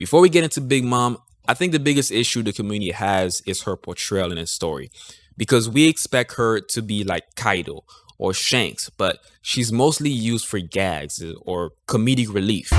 Before we get into Big Mom, I think the biggest issue the community has is her portrayal in the story. Because we expect her to be like Kaido or Shanks, but she's mostly used for gags or comedic relief.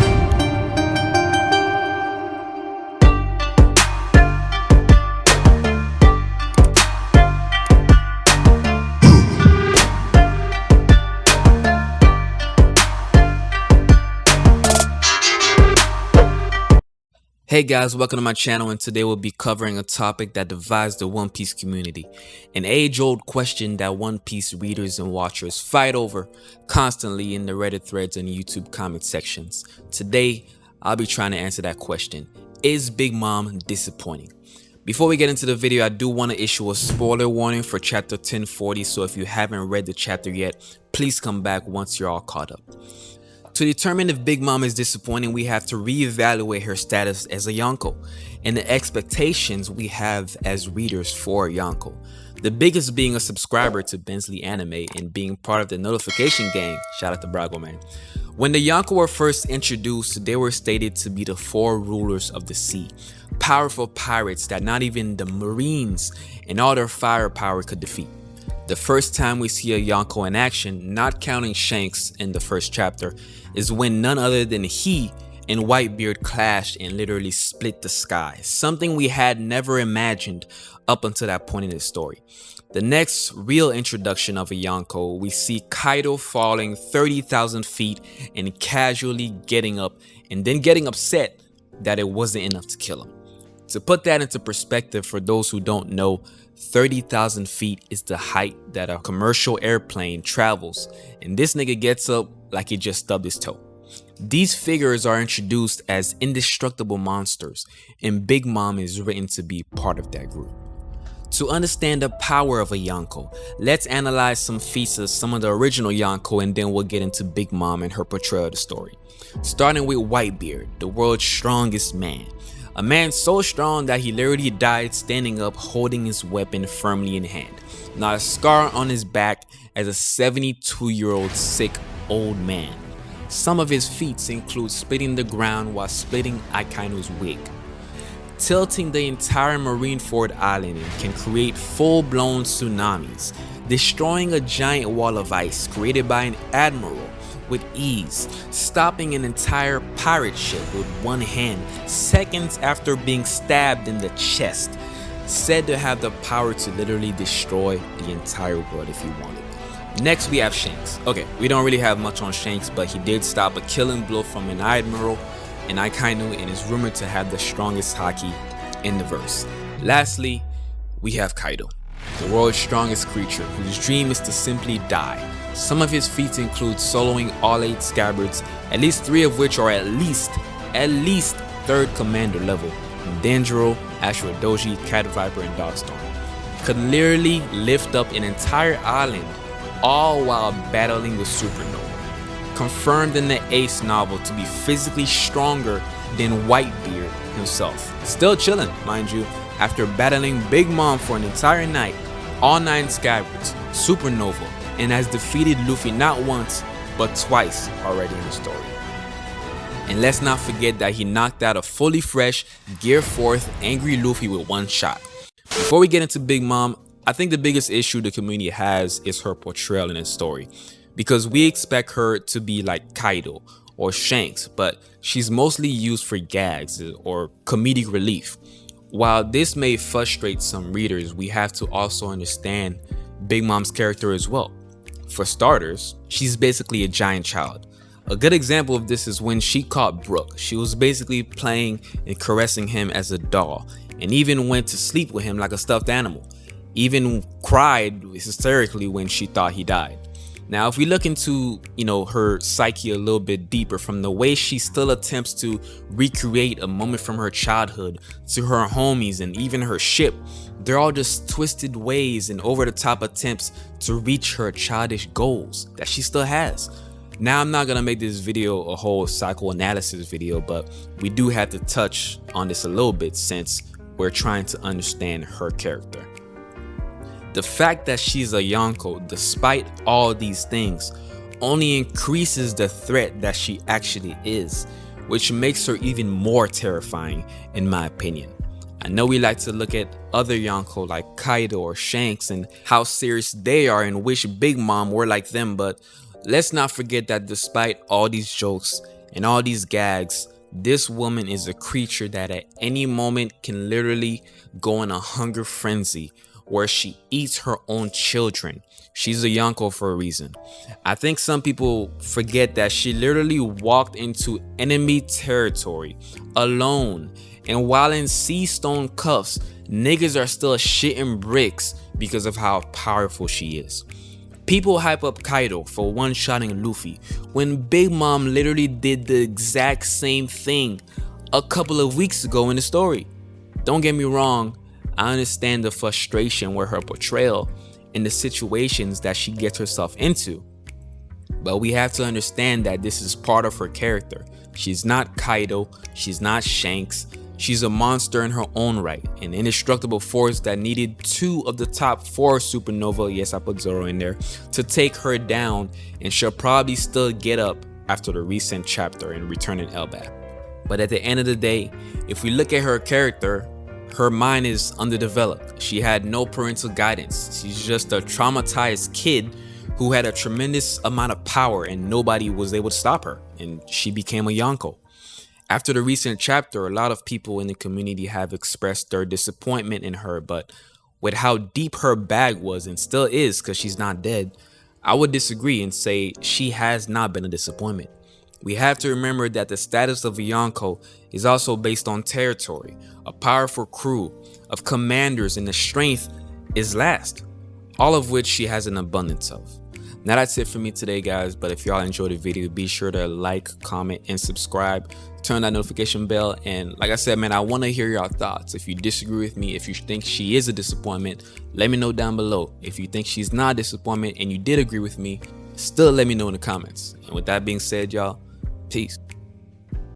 Hey guys, welcome to my channel, and today we'll be covering a topic that divides the One Piece community. An age-old question that One Piece readers and watchers fight over constantly in the Reddit threads and YouTube comment sections. Today, I'll be trying to answer that question. Is Big Mom disappointing? Before we get into the video, I do want to issue a spoiler warning for chapter 1040, so if you haven't read the chapter yet, please come back once you're all caught up. To determine if Big Mom is disappointing, we have to reevaluate her status as a Yonko and the expectations we have as readers for Yonko. The biggest being a subscriber to Bensley Anime and being part of the notification gang. Shout out to Brago, man. When the Yonko were first introduced, they were stated to be the four rulers of the sea. Powerful pirates that not even the Marines and all their firepower could defeat. The first time we see a Yonko in action, not counting Shanks in the first chapter, is when none other than he and Whitebeard clashed and literally split the sky, something we had never imagined up until that point in the story. The next real introduction of a Yonko, we see Kaido falling 30,000 feet and casually getting up and then getting upset that it wasn't enough to kill him. To put that into perspective for those who don't know, 30,000 feet is the height that a commercial airplane travels, and this nigga gets up like he just stubbed his toe. These figures are introduced as indestructible monsters, and Big Mom is written to be part of that group. To understand the power of a Yonko, let's analyze some feats of some of the original Yonko, and then we'll get into Big Mom and her portrayal of the story. Starting with Whitebeard, the world's strongest man. A man so strong that he literally died standing up holding his weapon firmly in hand. Not a scar on his back as a 72-year-old sick old man. Some of his feats include splitting the ground while splitting Akaino's wig. Tilting the entire Marineford Island and can create full-blown tsunamis. Destroying a giant wall of ice created by an admiral with ease, stopping an entire pirate ship with one hand seconds after being stabbed in the chest, said to have the power to literally destroy the entire world if he wanted. Next we have Shanks. Okay, we don't really have much on Shanks, but he did stop a killing blow from an admiral and Akainu, and is rumored to have the strongest haki in the verse. Lastly, we have Kaido, the world's strongest creature whose dream is to simply die. Some of his feats include soloing all 8 scabbards, at least 3 of which are at least 3rd commander level. Denjiro, Ashura Doji, Cat Viper, and Dogstorm. Could literally lift up an entire island, all while battling the supernova. Confirmed in the Ace novel to be physically stronger than Whitebeard himself. Still chilling, mind you, after battling Big Mom for an entire night, all 9 scabbards, supernova, and has defeated Luffy not once, but twice already in the story. And let's not forget that he knocked out a fully fresh, Gear 4th angry Luffy with one shot. Before we get into Big Mom, I think the biggest issue the community has is her portrayal in the story. Because we expect her to be like Kaido or Shanks, but she's mostly used for gags or comedic relief. While this may frustrate some readers, we have to also understand Big Mom's character as well. For starters, she's basically a giant child. A good example of this is when she caught Brook. She was basically playing and caressing him as a doll, and even went to sleep with him like a stuffed animal. Even cried hysterically when she thought he died. Now, if we look into, her psyche a little bit deeper, from the way she still attempts to recreate a moment from her childhood to her homies and even her ship, they're all just twisted ways and over-the-top attempts to reach her childish goals that she still has. Now, I'm not gonna make this video a whole psychoanalysis video, but we do have to touch on this a little bit since we're trying to understand her character. The fact that she's a Yonko, despite all these things, only increases the threat that she actually is. which makes her even more terrifying in my opinion. I know we like to look at other Yonko like Kaido or Shanks and how serious they are and wish Big Mom were like them, but let's not forget that despite all these jokes and all these gags, this woman is a creature that at any moment can literally go in a hunger frenzy where she eats her own children. She's a Yonko for a reason. I think some people forget that she literally walked into enemy territory alone, and while in sea stone cuffs, niggas are still shitting bricks because of how powerful she is. People hype up Kaido for one-shotting Luffy when Big Mom literally did the exact same thing a couple of weeks ago in the story. Don't get me wrong, I understand the frustration with her portrayal and the situations that she gets herself into, but we have to understand that this is part of her character. She's not Kaido, she's not Shanks. She's a monster in her own right, an indestructible force that needed 2 of the top 4 supernova, yes I put Zoro in there, to take her down, and she'll probably still get up after the recent chapter in Returning Elbap. But at the end of the day, if we look at her character, her mind is underdeveloped. She had no parental guidance. She's just a traumatized kid who had a tremendous amount of power and nobody was able to stop her, and she became a Yonko. After the recent chapter, a lot of people in the community have expressed their disappointment in her, but with how deep her bag was and still is because she's not dead, I would disagree and say she has not been a disappointment. We have to remember that the status of a Yonko is also based on territory, a powerful crew of commanders, and the strength is last, all of which she has an abundance of. Now that's it for me today, guys, but if y'all enjoyed the video, be sure to like, comment, and subscribe. Turn that notification bell, and like I said, man, I want to hear your thoughts. If you disagree with me, if you think she is a disappointment, let me know down below. If you think she's not a disappointment and you did agree with me, still let me know in the comments. And with that being said, y'all, peace.